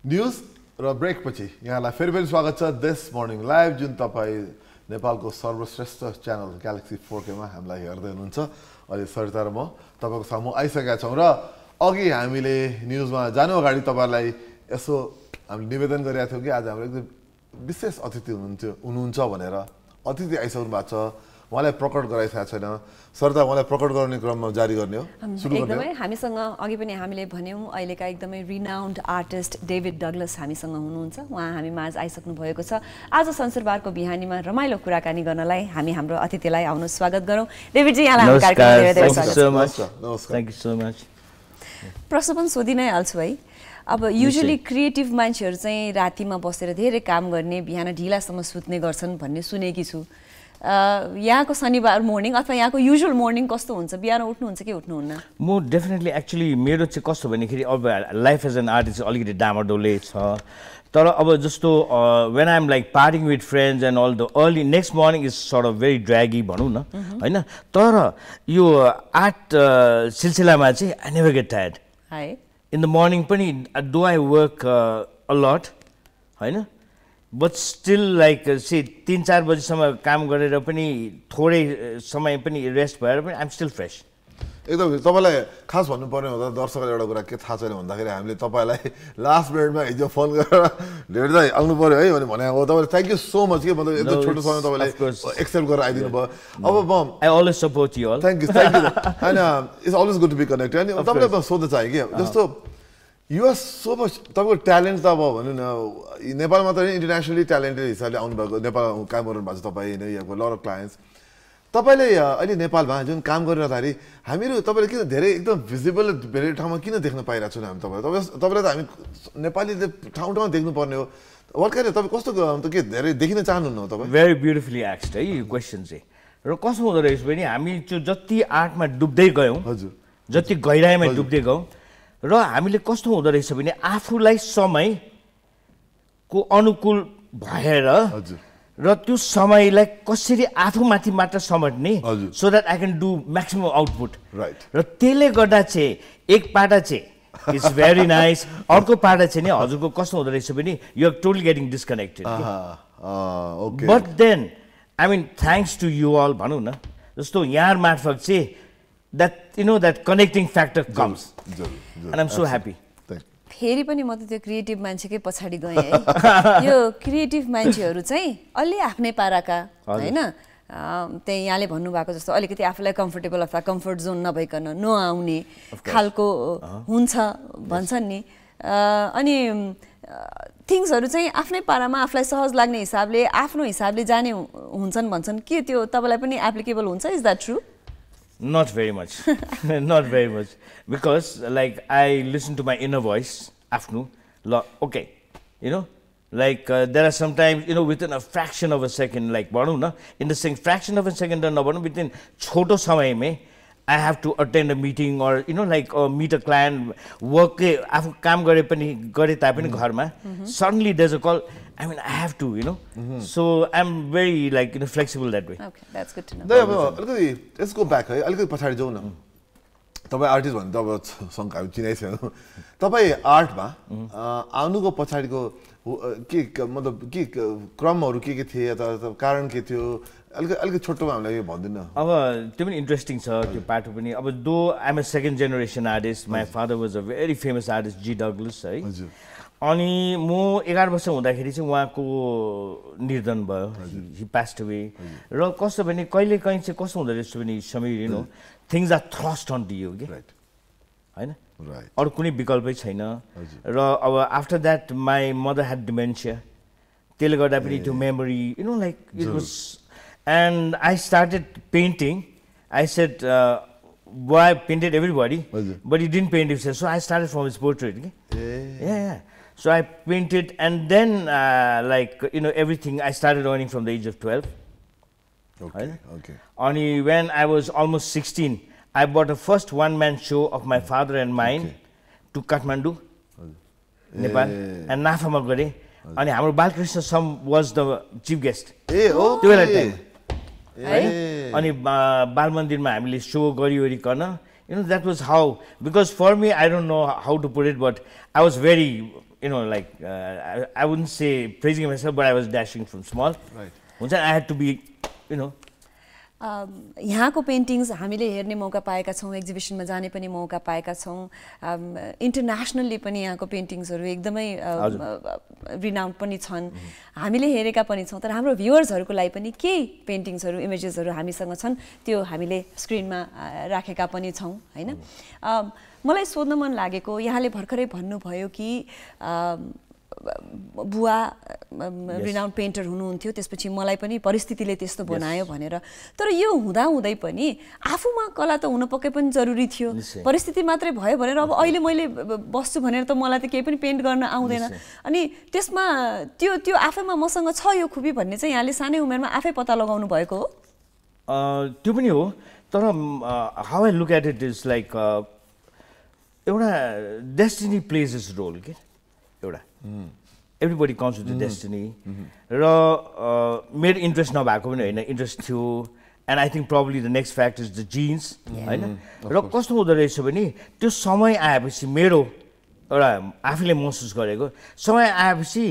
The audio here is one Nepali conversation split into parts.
न्यूज र ब्रेक पछि यहाँलाई फेरि पनि स्वागत छ दिस मर्निङ लाइभ जुन तपाईँ नेपालको सर्वश्रेष्ठ च्यानल ग्यालेक्सी 4K मा हामीलाई हेर्दै हुनुहुन्छ। अहिले सरिता र म तपाईँको सामु आइसकेका छौँ र अघि हामीले न्युजमा जानु अगाडि तपाईँलाई यसो हामीले निवेदन गरेका थियौँ कि आज हाम्रो एकदम विशेष अतिथि हुनुहुन्छ भनेर। अतिथि आइसक्नु भएको छ, उहाँलाई प्रकट गराइसकेको छैन। सरिता उहाँलाई प्रकट गराउने क्रममा जारी गर्ने हो, सुरु गर्ने हो। एकदमै हामीसँग अघि पनि हामीले भन्यौँ अहिलेका एकदमै रिनाउन्ड आर्टिस्ट डेभिड डगलस हामीसँग हुनुहुन्छ। उहाँ हामी माझ आइसक्नु भएको छ। आज शनिबारको बिहानीमा रमाइलो कुराकानी गर्नलाई हामी हाम्रो अतिथिलाई आउनु स्वागत गरौँ। डेभिडजी यहाँलाई हाम्रो कार्यक्रममा धेरै धेरै स्वागत छ। Thank you so much. प्रश्न पनि सोधि नै हाल्छु है। अब युजुअली क्रिएटिभ मान्छेहरू चाहिँ रातिमा बसेर धेरै काम गर्ने, बिहान ढिलासम्म सुत्ने गर्छन् भन्ने सुनेकी छु। यहाँको शनिबार मोर्निङ अथवा यहाँको युजुअल मोर्निङ कस्तो हुन्छ? बिहान उठ्नुहुन्छ कि उठ्नुहुन्न? म डेफिनेटली एक्चुअली मेरो चाहिँ कस्तो भन्दाखेरि अब लाइफ एज एन आर्टिस्ट अलिकति डामाडोले छ। तर अब जस्तो when I am like partying with friends and all the early next morning is sort of very draggy भनौँ न होइन। तर यो आर्ट सिलसिलामा चाहिँ I never get tired. In the morning पनि do I work a lot होइन, बट स्टिल लाइक से 3-4 बजीसम्म काम गरेर पनि थोरै समय पनि रेस्ट भएर पनि आइएम स्टिल फ्रेस। एकदम तपाईँलाई खास भन्नु पर्ने हुँदा दर्शकलाई एउटा कुरा के थाहा छैन भन्दाखेरि हामीले तपाईँलाई लास्ट मिनटमा हिजो फोन गरेर ढेर्दै आउनु पर्यो है भने हो। तपाईँले थ्याङ्क यू सो मच के मतलब यत्रो छोटो समय तपाईँले एक्सेप्ट गरेर आइदिनु भयो। अब म I always support you all. Thank you होइन, it's always good to be connected. अनि तपाईँलाई म सोध्न चाहेँ कि जस्तो युआर सो मच तपाईँको ट्यालेन्ट त अब भनौँ न नेपालमा त इन्टरनेसनली ट्यालेन्टेड हिसाबले आउनुभएको, नेपाल काम गर्नु भएको छ तपाईँ होइन, यहाँको लट अफ क्लाइन्ट्स। तपाईँले अहिले नेपालमा जुन काम गरिरहँदाखेरि हामीहरू तपाईँले किन धेरै एकदम भिजिबल धेरै ठाउँमा किन देख्न पाइरहेको छौँ हामी? तपाईँलाई त हामी नेपालीले ठाउँ ठाउँमा देख्नुपर्ने हो। वर्काले तपाईँ कस्तो के धेरै देखिन चाहनुहुन्न हो तपाईँ? भेरी ब्युटिफुली एक्स्ड है यो क्वेसन चाहिँ। र कस्तो हुँदो रहेछ भने हामी त्यो जति आर्टमा डुब्दै गयौँ, हजुर जति गहिराइमा डुब्दै गयौँ र हामीले कस्तो हुँदो रहेछ भने आफूलाई समयको अनुकूल भएर र त्यो समयलाई कसरी आफूमाथि मात्र समेट्ने so that I can do maximum output. Right. र त्यसले गर्दा चाहिँ एक पाटा चाहिँ इट्स भेरी नाइस, अर्को पाटा चाहिँ नि हजुरको कस्तो हुँदो रहेछ भने you are totally getting disconnected. But then I mean thanks to you all भनौँ न, जस्तो यहाँ मार्फत चाहिँ that you know that connecting factor comes and I'm so happy. फेरि पनि म त त्यो क्रिएटिभ मान्छेकै पछाडि गएँ है। यो क्रिएटिभ मान्छेहरू चाहिँ अलि आफ्नै पाराका होइन, त्यही यहाँले भन्नुभएको जस्तो अलिकति आफूलाई कम्फर्टेबल अथवा कम्फर्ट जोन नभइकन नआउने खालको हुन्छ भन्छन् नि। अनि थिङ्सहरू चाहिँ आफ्नै पारामा आफूलाई सहज लाग्ने हिसाबले आफ्नो हिसाबले जाने हुन्छन् भन्छन्। के त्यो तपाईँलाई पनि एप्लिकेबल हुन्छ? Is that true? Not very much. Not very much. Because like I listen to my inner voice, afnu, okay, you know, like there are sometimes, you know, within a fraction of a second, like in the same fraction of a second, within choto samay mein, I have to attend a meeting or, you know, like meet a client, work, afu kaam gare pani gare ta pani gharma. Suddenly there's a call. I mean, I have to, you know. So I'm very like, you know, flexible that way. Okay, that's good to know. Let's go back. अलिकति पछाडि जाउँ न। तपाईँ आर्टिस्ट भन्नु त अब शङ्का चिनाइसक्यो। तपाईँ आर्टमा आउनुको पछाडिको के मतलब के क्रमहरू के थिए अथवा कारण के थियो? अलिकति छोटोमा हामीलाई यो भनिदिनु न। अब त्यो पनि इन्ट्रेस्टिङ छ त्यो पाटो पनि। अब दो I'm a second generation artist, my father was a very famous artist G Douglas है। अनि म 11 वर्ष हुँदाखेरि चाहिँ उहाँको निर्धन भयो, हि पास्ट अवे। र कस्तो भने कहिले कहीँ चाहिँ कस्तो हुँदो रहेछ भने Sameer you know things are thrust on to you के होइन, अरू कुनै विकल्पै छैन। र अब after that my mother had dementia, त्यसले गर्दा पनि त्यो memory you know like it was and I started painting. I said boy painted everybody but he didn't paint himself, so I started from his portrait okay? Yeah. So I painted and then like you know everything I started learning from the age of 12. Okay. Only when I was almost 16 I bought a first one-man show of my father and mine to Kathmandu, Nepal, and Nafama gare. And हाम्रो Balkrishna Sama was the chief guest. त्यो बेला टाइम अनि बाल मन्दिरमा हामीले so गरिवरिकन, you know, that was how, because for me I don't know how to put it, but I was very you know, like I wouldn't say praising myself, but I was dashing from small. Right. Once I had to be, you know. यहाँको पेन्टिङ्स हामीले हेर्ने मौका पाएका छौँ, एक्जिबिसनमा जाने पनि मौका पाएका छौँ, इन्टरनेसनली पनि यहाँको पेन्टिङ्सहरू एकदमै रिनाउन्ड पनि छन्, हामीले हेरेका पनि छौँ। तर हाम्रो भ्युअर्सहरूको लागि पनि केही पेन्टिङ्सहरू इमेजेसहरू हामीसँग छन्, त्यो हामीले स्क्रिनमा राखेका पनि छौँ हैन। मलाई सोध्न मन लागेको, यहाँले भर्खरै भन्नुभयो कि बुवा रिनाउन्ड पेन्टर हुनुहुन्थ्यो, त्यसपछि मलाई पनि परिस्थितिले त्यस्तो बनायो भनेर। तर यो हुँदाहुँदै पनि आफूमा कला त हुन पक्कै पनि जरुरी थियो, परिस्थिति मात्रै भयो भनेर अब अहिले मैले बस्छु भनेर त मलाई त केही पनि पेन्ट गर्न आउँदैन। अनि त्यसमा त्यो आफैमा मसँग छ यो खुबी भन्ने चाहिँ यहाँले सानै उमेरमा आफै पत्ता लगाउनु भएको हो? त्यो पनि हो, तर how I look at it is like एउटा डेस्टिनी प्लेज इज रोल के एउटा everybody comes with a destiny र मेरो इन्ट्रेस्ट नभएको पनि होइन, इन्ट्रेस्ट थियो। And I think probably the next fact is the jeans होइन। र कस्तो हुँदो रहेछ भने त्यो समय आएपछि मेरो एउटा आफैले महसुस गरेको समय आएपछि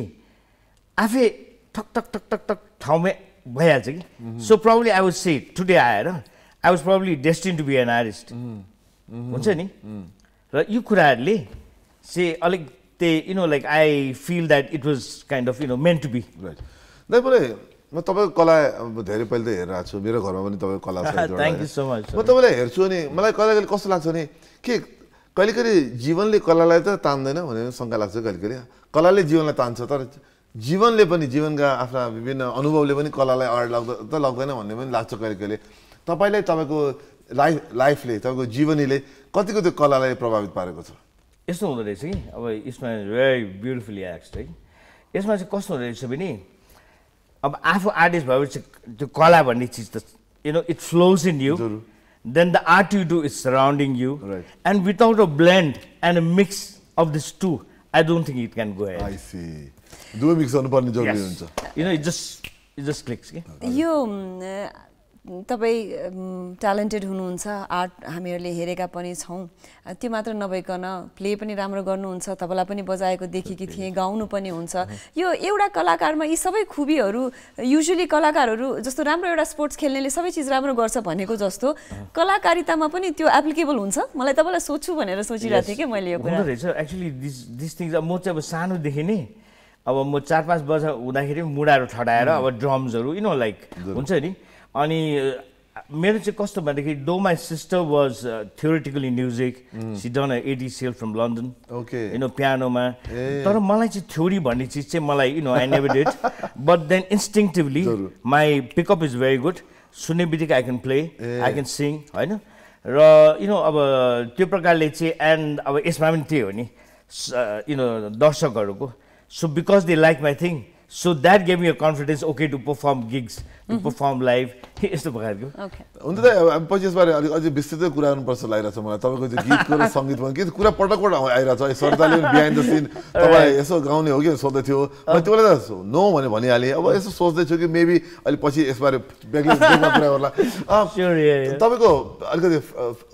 आफै ठक ठक ठक ठक ठक ठाउँमै भइहाल्छ कि। So probably I would say today आएर I was probably destined to be an artist हुन्छ नि। र यो कुराहरूले चाहिँ अलिक you know, like I feel that it was kind of, you know, meant to be. Right. Therefore, म तपाईको कला धेरै पहिले त हेरिरहेको छु, मेरो घरमा पनि तपाईको कला छ। Thank you so much. म तपाईलाई हेर्छु अनि मलाई कहिले कस्तो लाग्छ भने के कहिले जीवनले कलालाई त तान्दैन भनेर शंका लाग्छ कहिले कलाले जीवनलाई तान्छ, तर जीवनले पनि जीवनका आफ्ना विभिन्न अनुभवले पनि कलालाई अगाडि लाग्दैन भन्ने पनि लाग्छ कहिले। तपाईलाई तपाईको लाइफले तपाईको जीवनीले कतिको त्यो कलालाई प्रभावित पारेको छ? यस्तो हुँदो रहेछ कि अब यसमा भेरी ब्युटिफुली एक्ट है। यसमा चाहिँ कस्तो हुँदो रहेछ भने अब आफू आर्टिस्ट भएपछि त्यो कला भन्ने चिज त you know it flows in you, then the art you do is surrounding you, and without a blend and a mix of this two I don't think it can go head. I see दुवै मिक्स गर्नुपर्ने जरुरी हुन्छ। You know it just clicks के। यो तपाईँ ट्यालेन्टेड हुनुहुन्छ, आर्ट हामीहरूले हेरेका पनि छौँ, त्यो मात्र नभइकन प्ले पनि राम्रो गर्नुहुन्छ, तबला पनि बजाएको देखेकी थिएँ, गाउनु पनि हुन्छ। यो एउटा कलाकारमा यी सबै खुबीहरू युजुअली कलाकारहरू जस्तो राम्रो एउटा स्पोर्ट्स खेल्नेले सबै चिज राम्रो गर्छ भनेको जस्तो कलाकारितामा पनि त्यो एप्लिकेबल हुन्छ? मलाई तपाईँलाई सोध्छु भनेर सोचिरहेको थिएँ कि मैले यो कुरा। एक्चुअली दिस थिङ्स म चाहिँ अब सानोदेखि नै अब म 4-5 वर्ष हुँदाखेरि मुढाहरू ठडाएर अब ड्रम्सहरू यु नो लाइक हुन्छ नि। अनि मेरो चाहिँ कस्तो भनेदेखि though my sister was theoretical in music, she done ADCL from London you know पियानोमा, तर मलाई चाहिँ थ्योरी भन्ने चिज चाहिँ मलाई you know I never did, but then instinctively my pickup is very good, सुन्ने बित्तिकै I can play, I can sing होइन। र यु नो अब त्यो प्रकारले चाहिँ एन्ड अब यसमा पनि त्यही हो नि यु नो दर्शकहरूको, so because they like my thing, so that gave me a confidence okay to perform gigs, to perform live यस्तो प्रकारको। हुन्छ त पछि यसबारे अलिक अझै विस्तृतै कुरा गर्नुपर्छ लागिरहेछ मलाई। तपाईँको त्यो गीतको र सङ्गीतमा के कुरा पटक आइरहेछ, सरदारले पनि बिहाइन्ड द सिन तपाईँ यसो गाउने हो कि सोध्दै थियो, मैले त्यो बेला त नो भने भनिहालेँ, अब यसो सोच्दैछु कि मेबी अहिले पछि यसबारे बेग्लै कुरा गर्ला। तपाईँको अलिकति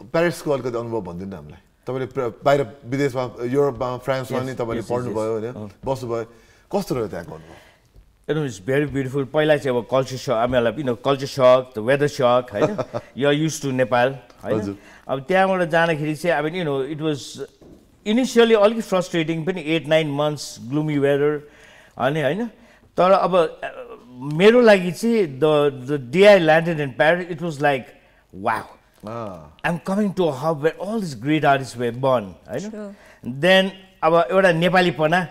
प्यारिसको अलिकति अनुभव भनिदिनु न हामीलाई। तपाईँले बाहिर विदेशमा युरोपमा फ्रान्समा नि तपाईँले पढ्नुभयो होइन, बस्नुभयो, कस्तो रह्यो त्यहाँको अनुभव? It was very beautiful. पहिला चाहिँ अब कल्चर सक, I mean, you know, culture shock, the weather shock, होइन। You are used to Nepal, होइन। अब त्यहाँबाट जाँदाखेरि चाहिँ I mean, you know, it was initially अलिकति frustrating पनि, 8-9 months gloomy weather होइन। तर अब मेरो लागि चाहिँ the day I landed in Paris, it was like wow, I'm coming to a hub where all these great artists were born, होइन। Then अब एउटा नेपालीपना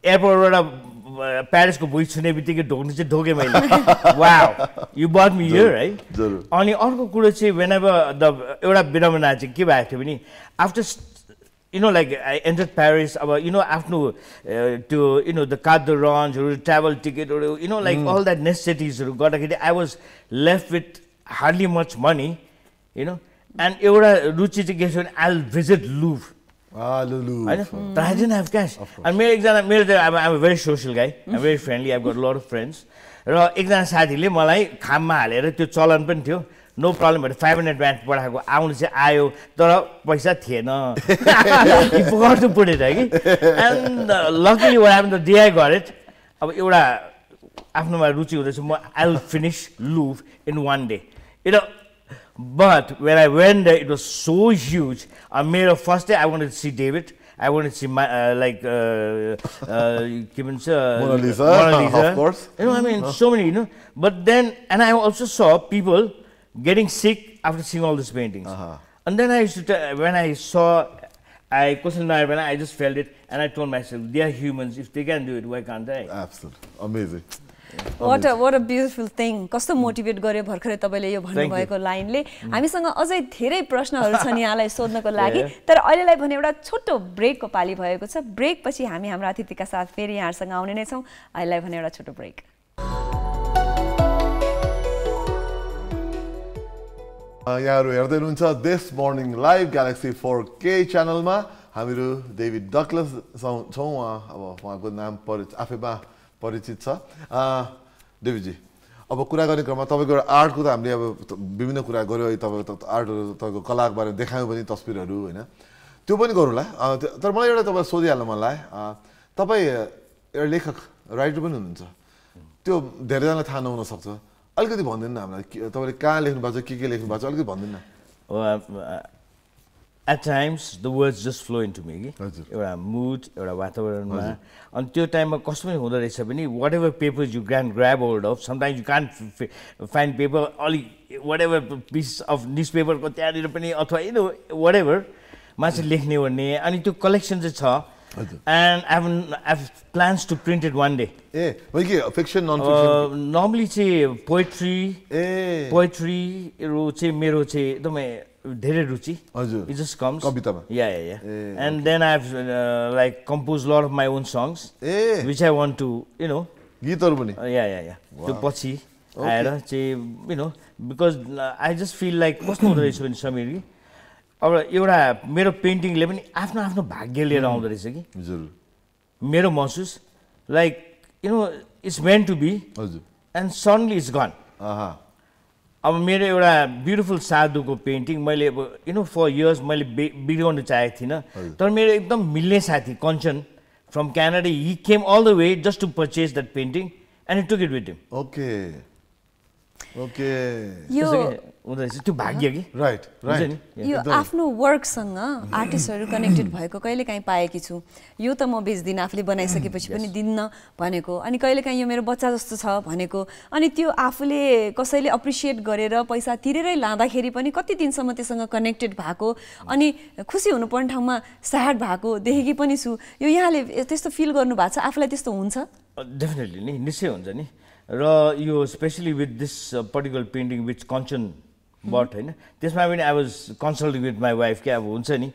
एयरपोर्टबाट प्यारिसको भुइँ छुने बित्तिकै ढोक्नु चाहिँ ढोकेँ मैले, wow you but me here है। अनि अर्को कुरो चाहिँ वेनेभर द एउटा विडम्बना चाहिँ के भएको थियो भने after you know like I enter Paris, अब यु नो आफ्नो त्यो you know the card the रन्सहरू, ट्राभल टिकटहरू, you know like all that नेसेसिटिजहरू गर्दाखेरि I was left with hardly much money you know. And एउटा रुचि चाहिँ के छ भने आई विल भिजिट लुभ होइन, तर I didn't have cash. अनि मेरो एकजना I'm a very social guy, I'm very friendly, I've got a lot of friends. र एकजना साथीले मलाई खाममा हालेर त्यो चलन पनि थियो नो प्रब्लम भनेर 500 ब्यान्ड पठाएको आउनु चाहिँ आयो तर पैसा थिएन गर्नु पऱ्यो त कि and luckily what happen the day I got it अब एउटा आफ्नोमा रुचि हुँदैछ म I will finish love in one day but when I went there it was so huge मेरो first day I wanted to see David I wanted to see my Mona Lisa, of course. You know, I mean, so many, you know. But then, and I also saw people getting sick after seeing all these paintings. And then I used to, when I saw, I just felt it, and I told myself, they are humans. If they can do it, why can't I? Absolutely, amazing. What a beautiful thing. कस्तो मोटिभेट गर्यो भर्खरै तपाईले यो भन्नुभएको लाइनले हामीसँग अझै धेरै प्रश्नहरू छन् यहाँलाई सोध्नको लागि तर अहिलेलाई भने एउटा छोटो ब्रेकको पाली भएको छ ब्रेक पछि हामी हाम्रो अतिथिका साथ फेरि यहाँसँग आउने नै छौं अहिलेलाई भने एउटा छोटो ब्रेक यहाँहरु हेर्दै हुनुहुन्छ this morning live galaxy 4K च्यानलमा हामीहरु डेभिड डगलस छौं अब उहाँको नाम आफैमा परिचित छ देवीजी अब कुरा गर्ने क्रममा तपाईको आर्टको त हामीले अब विभिन्न कुरा गर्यो तपाईको आर्टहरु तपाईको कलाको बारेमा देखायौ पनि तस्बिरहरु हैन त्यो पनि गरौँला तर मलाई एउटा तपाईलाई सोधिहाल्न मन लाग्यो तपाई एउटा लेखक राइटर पनि हुनुहुन्छ त्यो धेरै जनालाई थाहा नहुन सक्छ अलिकति भन्दिनु न हामीलाई तपाईले कहाँ लेख्नु भएको छ के लेख्नु भएको छ अलिकति भन्दिनु न At times, the words just flow into me. Your mood, your वातावरणमा अनि त्यो टाइममा कस्तो पनि हुँदो रहेछ भने whatever papers you can grab hold of, sometimes you can't find paper, only whatever piece of newspaper को त्यहाँनिर पनि अथवा you know whatever मान्छे लेख्ने भन्ने अनि त्यो कलेक्सन चाहिँ छ and I've plans to print it one day. Fiction, non-fiction. Normally चाहिँ poetry रो चाहिँ मेरो चाहिँ एकदमै धेरै रुचि it just comes कवितामा yeah and then I've like composed a lot of my own songs which I want to you know गीतहरु पनि yeah त्यो पछि आएर चाहिँ you know because I just feel like कस्तो हुँदो रहेछ भने समीर अब एउटा मेरो पेन्टिङले पनि आफ्नो आफ्नो भाग्य लिएर आउँदो रहेछ कि जरुर मेरो महसुस like you know it's meant to be and suddenly it's gone अब मेरो एउटा ब्युटिफुल साधुको पेन्टिङ मैले यु नो फर इयर्स मैले बिगाउन चाहेको थिइनँ तर मेरो एकदम मिल्ने साथी Kanchan from Canada he came all the way just to purchase that painting and he took it with him okay यो हुँदो रहेछ त्यो भाग्य कि राइट यो आफ्नो वर्कसँग आर्टिस्टहरु कनेक्टेड भएको कहिलेकाहीँ पाएकी छु यो त म बेच्दिन आफूले बनाइसकेपछि पनि दिन्न भनेको अनि कहिलेकाहीँ यो मेरो बच्चा जस्तो छ भनेको अनि त्यो आफूले कसैले अप्रिशिएट गरेर पैसा तिरेरै लाँदाखेरि पनि कति दिनसम्म त्यससँग कनेक्टेड भएको अनि खुसी हुनुपर्ने ठाउँमा स्याड भएको देखेकी पनि छु यो यहाँले त्यस्तो फिल गर्नु भएको छ आफूलाई त्यस्तो हुन्छ डेफिनेटली नि निश्चय हुन्छ नि र यो specially with this particular painting which Kanchan but हैन त्यसमा पनि I was consulting with my wife के अब हुन्छ नि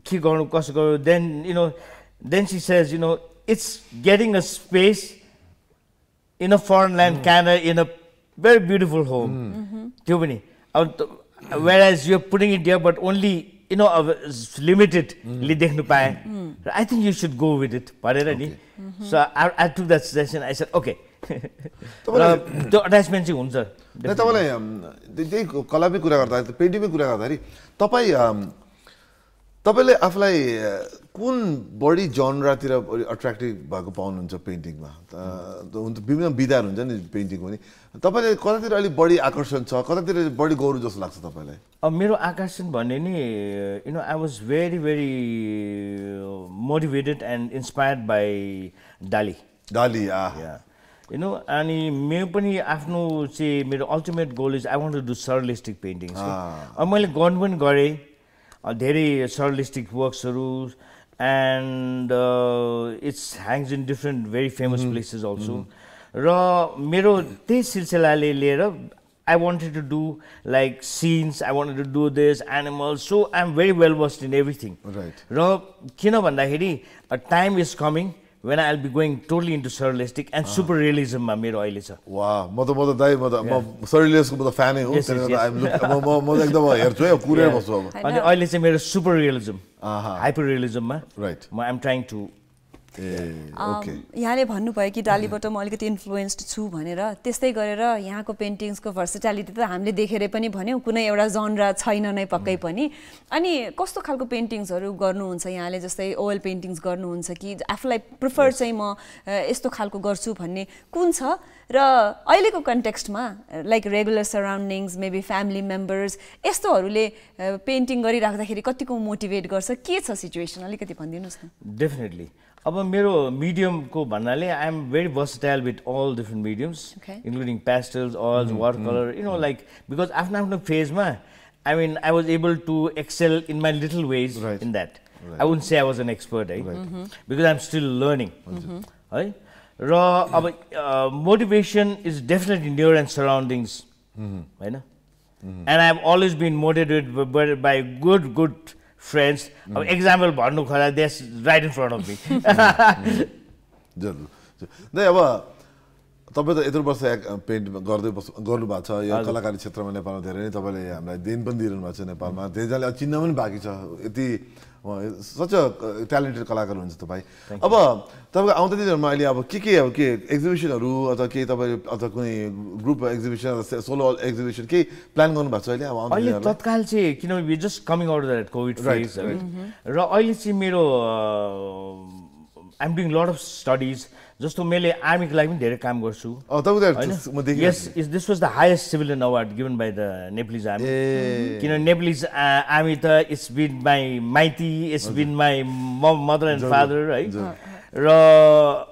के गर्नु कसो गर्नु then you know then she says you know it's getting a space in a foreign land Canada in a very beautiful home त्यो पनि अब where as you are putting it here but only you know अब लिमिटेडली देख्नु पाएँ र I think you should go with it भनेर नि so I took that suggestion I said okay त्यो अट्याचमेन्ट चाहिँ हुन्छ तपाईलाई त्यही कलामै कुरा गर्दा पेन्टिङमै कुरा गर्दाखेरि तपाईले आफूलाई कुन बढी जनरातिर अट्र्याक्टिभ भएको पाउनुहुन्छ पेन्टिङमा विभिन्न विधाहरू हुन्छ नि पेन्टिङको पनि तपाईले कतातिर अलिक बढी आकर्षण छ कतातिर बढी गौरव जस्तो लाग्छ तपाईलाई अब मेरो आकर्षण भन्ने नि you know I was very very motivated and inspired by Dali you know अनि मेरो पनि आफ्नो चाहिँ मेरो ultimate goal is I want to do surrealistic paintings अब मैले गर्नु पनि गरेँ धेरै सरलिस्टिक वर्क्सहरू and it's hangs in different very famous places also र मेरो त्यही सिलसिलाले लिएर I wanted to do like scenes, I wanted to do this, animals, so I'm very well versed in everything. Right. र किन भन्दाखेरि a time is coming when I'll be going totally into surrealistic and super realism मा मेरो अहिले छ वाह म त surrealist को फ्यान नै हो म एकदम हेर्छु है कुरेर बस्छु अब अनि अहिले चाहिँ मेरो super realism hyper realism मा right I'm trying to यहाँले भन्नुभयो कि डालीबाट म अलिकति इन्फ्लुएन्स्ड छु भनेर, त्यस्तै गरेर यहाँको पेन्टिङ्सको भर्सिटालिटी त हामीले देखेरै पनि भन्यौँ कुनै एउटा जनरा छैन नै पक्कै पनि। अनि कस्तो खालको पेन्टिङ्सहरू गर्नुहुन्छ यहाँले, जस्तै ओयल पेन्टिङ्स गर्नुहुन्छ कि आफूलाई प्रिफर चाहिँ म यस्तो खालको गर्छु भन्ने कुन छ? र अहिलेको कन्टेक्स्टमा like regular surroundings, maybe family members, यस्तोहरूले पेन्टिङ गरिराख्दाखेरि कतिको मोटिभेट गर्छ, के छ सिचुएसन अलिकति भनिदिनुहोस् न। डेफिनेटली अब मेरो मिडियमको भन्नाले I am very versatile with all different mediums including pastels, oils, water colour, you know like because आफ्नो आफ्नो फेजमा I mean I was able to excel in my little ways in that. I wouldn't say I was an expert है, because I am still learning है। र अब motivation is definitely near and surroundings होइन, and I have always been motivated by good friends. अब एक्जाम्पल भन्नु खोला, that's right in front of me. जरुर अब तपाईँ त यत्रो वर्ष पेन्ट गर्नु भएको छ यो कलाकारी क्षेत्रमा नेपालमा, धेरै नै तपाईँले हामीलाई देन पनि दिइरहनु भएको छ नेपालमा, धेरैजनाले चिन्न पनि बाँकी छ, यति सच ट्यालेन्टेड कलाकार हुन्छ तपाईँ। अब तपाईँको आउँदो दिनहरूमा अहिले अब के एक्जिबिसनहरू अथवा केही तपाईँ अथवा कुनै ग्रुप एक्जिबिसन, सोलो एक्जिबिसन केही प्लान गर्नुभएको छ अहिले? अब अहिले तत्काल चाहिँ किनभने we just coming out that covid phase र अहिले चाहिँ मेरो I am doing lot of studies. जस्तो मैले आर्मीको लागि पनि धेरै काम गर्छु। Yes, this was the highest civilian award given by the Nepalese army. किनभने नेपालिज आर्मी त इट्स बिन माई माइती, it's been my mother and father है। र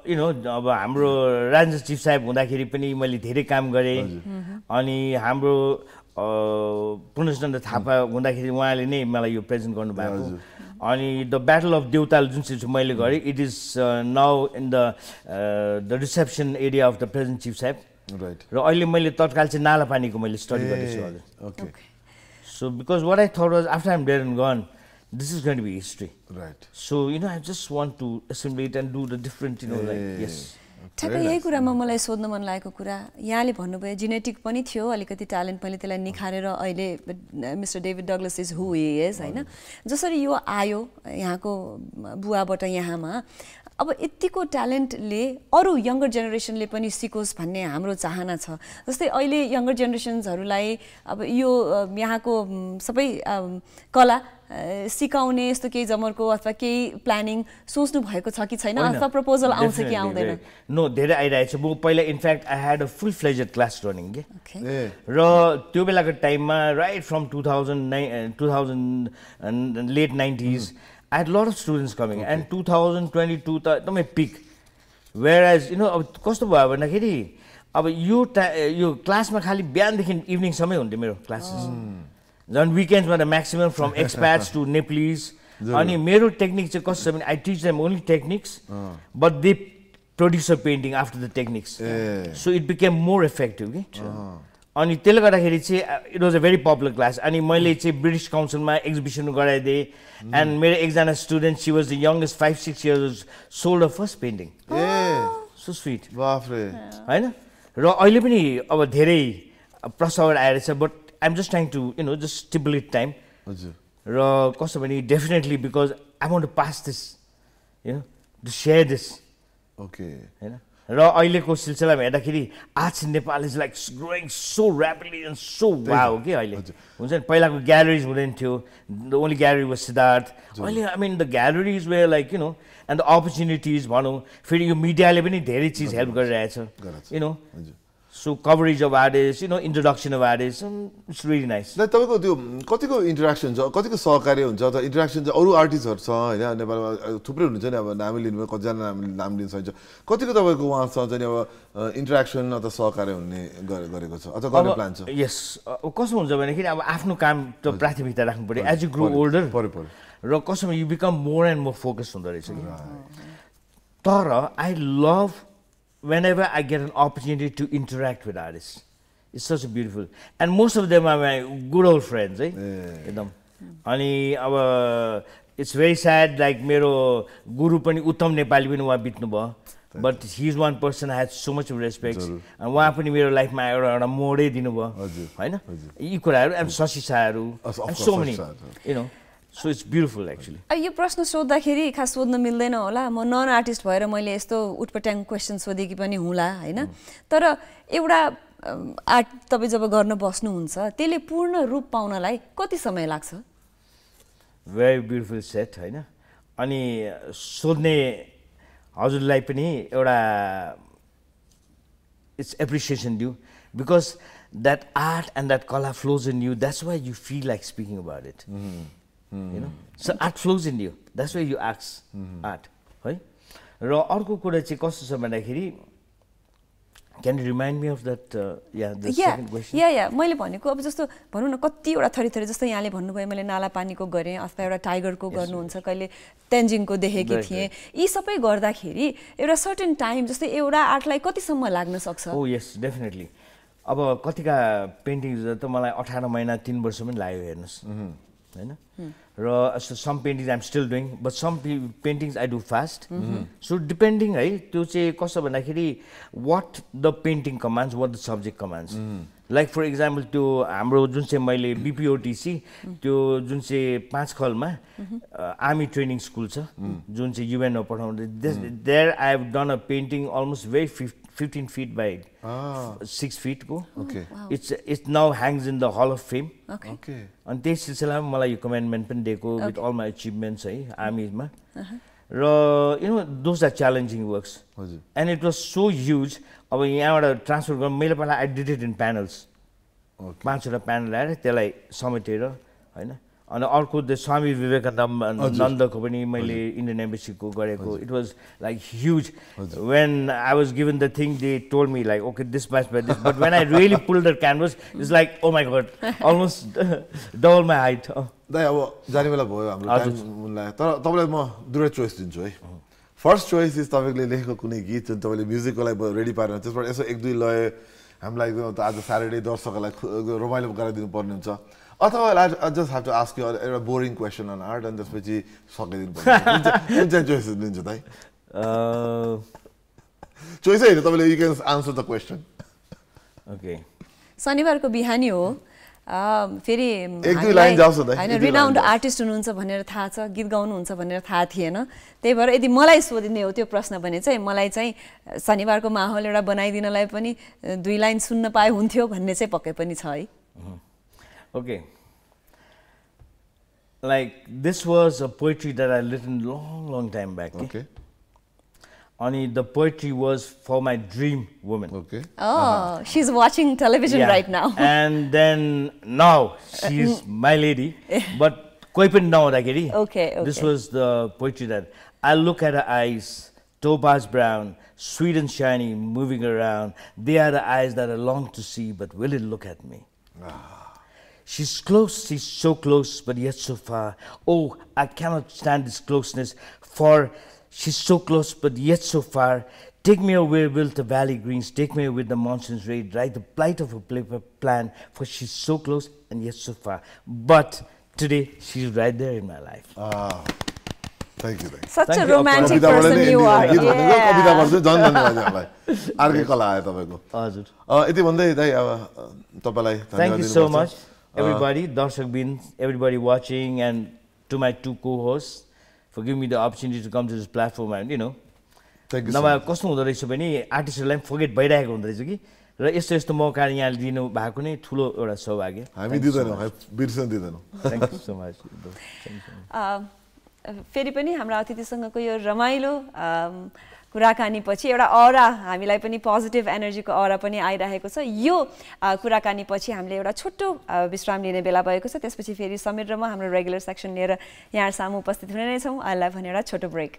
यु नो अब हाम्रो राजेन्द्र चिफ साहेब हुँदाखेरि पनि मैले धेरै काम गरेँ। अनि हाम्रो पूर्णचन्द्र थापा हुँदाखेरि उहाँले नै मलाई यो प्रेजेन्ट गर्नुभएको। अनि द ब्याटल अफ देउताल जुन चाहिँ मैले गरेँ, it is now in the reception area of the present chief साहेब। र अहिले मैले तत्काल चाहिँ नालापानीको मैले स्टडी गर्दैछु हजुर। So because what I thought was after I'm dead and gone, this is going to be history. Right. So, you know, I just want to assimilate and do the different, you know, like, yes. ठ्याक्कै यही कुरामा मलाई सोध्न मन लागेको कुरा, यहाँले भन्नुभयो जेनेटिक पनि थियो, अलिकति ट्यालेन्ट मैले त्यसलाई निखारेर अहिले mister David Douglas is who he is होइन। जसरी यो आयो यहाँको बुवाबाट यहाँमा, अब यतिको ट्यालेन्टले अरू यङ्गर जेनेरेसनले पनि सिकोस् भन्ने हाम्रो चाहना छ। जस्तै अहिले यङ्गर जेनेरेसन्सहरूलाई अब यो यहाँको सबै कला सिकाउने यस्तो केही जमर्को अथवा केही प्लानिङ सोच्नु भएको छ कि छैन, अथवा प्रपोजल आउँछ कि आउँदैन? नो, धेरै आइरहेको छ। म पहिला in fact I had a full fledged class running के, र त्यो बेलाको टाइममा right from 2000 late 90s I had a lot of students coming, and 2022 त एकदमै peak. Where as you know अब कस्तो भयो भन्दाखेरि अब यो क्लासमा खालि बिहानदेखि इभिनिङसम्मै हुन्थ्यो मेरो क्लासेस। झन् विकेन्ड्समा त म्याक्सिमम फ्रम एक्सप्याट्स टु नेप्लिज। अनि मेरो टेक्निक चाहिँ कस्तो छ भने I teach them only techniques, but they produce a painting after the techniques, so it became more effective कि। अनि त्यसले गर्दाखेरि चाहिँ it was a very popular class. अनि मैले चाहिँ ब्रिटिस काउन्सिलमा एक्जिबिसन गराइदिएँ, एन्ड मेरो एकजना student, she was the youngest 5-6 years, sold a first painting. So sweet होइन। र अहिले पनि अब धेरै प्रस्तावहरू आएर छ, but I am just trying to you know just stipulate time. र कस्तो भने definitely because I want to pass this, you know, to share this. होइन। र अहिलेको सिलसिलामा हेर्दाखेरि arts in Nepal is like growing so rapidly and so wow के अहिले हुन्छ नि। पहिलाको ग्यालरिज हुँदैन थियो, the only gallery was Siddhartha. अहिले I mean the galleries were like you know, and the opportunities भनौँ, फेरि यो मिडियाले पनि धेरै चिज हेल्प गरिरहेछ you know. So coverage of artist, you know, introduction of artist, it's really nice. तपाईँको त्यो कतिको इन्टरेक्सन छ, कतिको सहकार्य हुन्छ त? इन्टरेक्सन चाहिँ अरू आर्टिस्टहरू छ होइन नेपालमा, थुप्रै हुनुहुन्छ नि, अब नामै लिनुभयो, कतिजना नाम लिन सकिन्छ, कतिको तपाईँको उहाँसँग चाहिँ अब इन्टरेक्सन अथवा सहकार्य हुने गरेको छ अथवा गर्ने प्लान छ? यस, कस्तो हुन्छ भनेखेरि अब आफ्नो काम त प्राथमिकता राख्नु पऱ्यो एज यु ग्रो ओल्डर, र कसमा you become more and more focus हुँदो रहेछ कि। तर I love whenever I get an opportunity to interact with artists. It's such a beautiful, and most of them are my good old friends, eh? Ani अब it's very sad, like मेरो गुरु पनि उत्तम नेपाली पनि उहाँ बित्नु भयो, but he's one person I had so much respect, and उहाँ पनि मेरो लाइफमा एउटा मोडै दिनुभयो हैन, यी कुराहरु, and Shashi शाहहरु, and so many, you know. So it's beautiful actually. यो प्रश्न सोध्दाखेरि खास सोध्न मिल्दैन होला, म नन आर्टिस्ट भएर मैले यस्तो उटपट्याङ क्वेसन सोधेकी पनि हुँला हैन, तर एउटा आर्ट तपाईँ जब गर्न बस्नुहुन्छ त्यसले पूर्ण रूप पाउनलाई कति समय लाग्छ? Very beautiful set हैन, अनि सोध्ने हजुरलाई पनि एउटा it's appreciation due because that art and that color flows in you, that's why you feel like speaking about it. You know, so art flows in you, that's why you ask art है. र अर्को कुरा चाहिँ कस्तो छ भन्दाखेरि, can you remind me of that the second question? मैले भनेको अब जस्तो भनौँ न कतिवटा थरी जस्तो यहाँले भन्नुभयो मैले नाला पानीको गरेँ अथवा एउटा टाइगरको गर्नुहुन्छ, कहिले तेन्जिङको देखेकी थिएँ, यी सबै गर्दाखेरि एउटा सर्टेन टाइम जस्तै एउटा आर्टलाई कतिसम्म लाग्न सक्छ? Oh yes, definitely. अब कतिका पेन्टिङ्स त मलाई 18 महिना 3 वर्ष पनि लाग्यो हेर्नुस् हैन, र some paintings I'm still doing, but some paintings I do fast. So depending है, त्यो चाहिँ कस्तो भन्दाखेरि what the painting commands, what the subject commands. Like for example त्यो हाम्रो जुन चाहिँ मैले BPOTC त्यो जुन चाहिँ 5 खलमा आर्मी ट्रेनिङ स्कुल छ जुन चाहिँ UN मा पठाउँदै, there I have done a painting almost very 15 feet by 6 feet go. Okay. It now hangs in the Hall of Fame. Okay. अनि त्यस सिलसिलामा मलाई यो कमेन्डमेन्ट पनि दिएको with all my achievements है आर्मीमा. र you know those are challenging works. हजुर. And it was so huge. अब यहाँबाट ट्रान्सफर गर्न मैले पहिला I did it in panels. Okay. 5 वटा प्यानल ल्याएर त्यसलाई समेटेर हैन, अनि अर्को द स्वामी विवेकानन्दको पनि मैले इन्डियन एम्बेसीको गरेको. It was like huge. When I was given the thing, they told me like, okay, this much by this. But when I really pulled the canvas, it's like, oh my God, almost double my height. दाइ अब जाने बेला भयो हाम्रो टाइम मुनलाई, तर तपाईलाई म दुईवटा चोइस दिन्छु है. फर्स्ट चोइस इज तपाईले लेखेको कुनै गीत जुन तपाईले म्युजिकको लागि रेडी पारेर त्यसबाट यसो एक दुई लय हामीलाई एकदम आज स्याटरडे दर्शकहरूलाई रमाइलो गराइदिनु पर्ने हुन्छ, अथवा I just have to ask you a boring question on art and त्यसपछि सकिदिनु पर्छ. कुन चाहिँ चोइस लिन्छ दाइ? चोइस हैन, तपाईले you can answer the question. Okay. शनिबारको बिहानी हो, फेरि एक दुई लाइन जाओस् दाइ. हैन, रिनाउन्ड आर्टिस्ट हुनुहुन्छ भनेर थाहा छ, गीत गाउनुहुन्छ भनेर थाहा थिएन, त्यही भएर यदि मलाई सोधिने हो त्यो प्रश्न भने चाहिँ मलाई चाहिँ शनिबारको माहौल एउटा बनाइदिनलाई पनि 2 लाइन सुन्न पाए हुन्थ्यो भन्ने चाहिँ पक्कै पनि छ है. Okay. Like this was a poetry that I written long time back. Okay. And the poetry was for my dream woman. Okay. Oh, she's watching television right now. And then now she's my lady. But koi pani nahuँदाखेरि, okay. This was the poetry that I look at her eyes, topaz brown, sweet and shiny, moving around. They are the eyes that I long to see, but will it look at me? She's close, she's so close, but yet so far. Oh, I cannot stand this closeness, for she's so close, but yet so far. Take me away with the valley greens, take me away with the monsoon's raid, right the plight of a plan, for she's so close and yet so far. But today, she's right there in my life. Thank you. Such a romantic person you are. कविता पढ्छु झन् धन्यवाद यहाँलाई. अर्कै कला आयो तपाईको. हजुर. यति भन्दै दाइ अब तपाईलाई धन्यवाद. Thank you so much, everybody, Darshak everybody watching, and to my 2 co-hosts for giving me the opportunity to come to this platform, and you know. Thank you. नभए कस्तो हुँदो रहेछ भने आर्टिस्टहरुलाई फर्गेट भइरहेको हुँदो रहेछ कि, र यस्तो मौका यहाँ दिनु भएको नै ठुलो एउटा सौभाग्य. हामी दिदैनौं, बिर्सन दिदैनौं. Thank you so much. फेरि पनि हाम्रो अतिथिसँगको यो रमाइलो कुराकानी पछि एउटा अरा हामीलाई पनि पोजिटिभ एनर्जीको अरा पनि आइरहेको छ. यो कुराकानी पछि हामीले एउटा छोटो विश्राम लिने बेला भएको छ. त्यसपछि फेरि समीर र म हाम्रो रेगुलर सेक्सन लिएर यहाँ सामु उपस्थित हुने नै छौं. अहिले भने एउटा छोटो ब्रेक.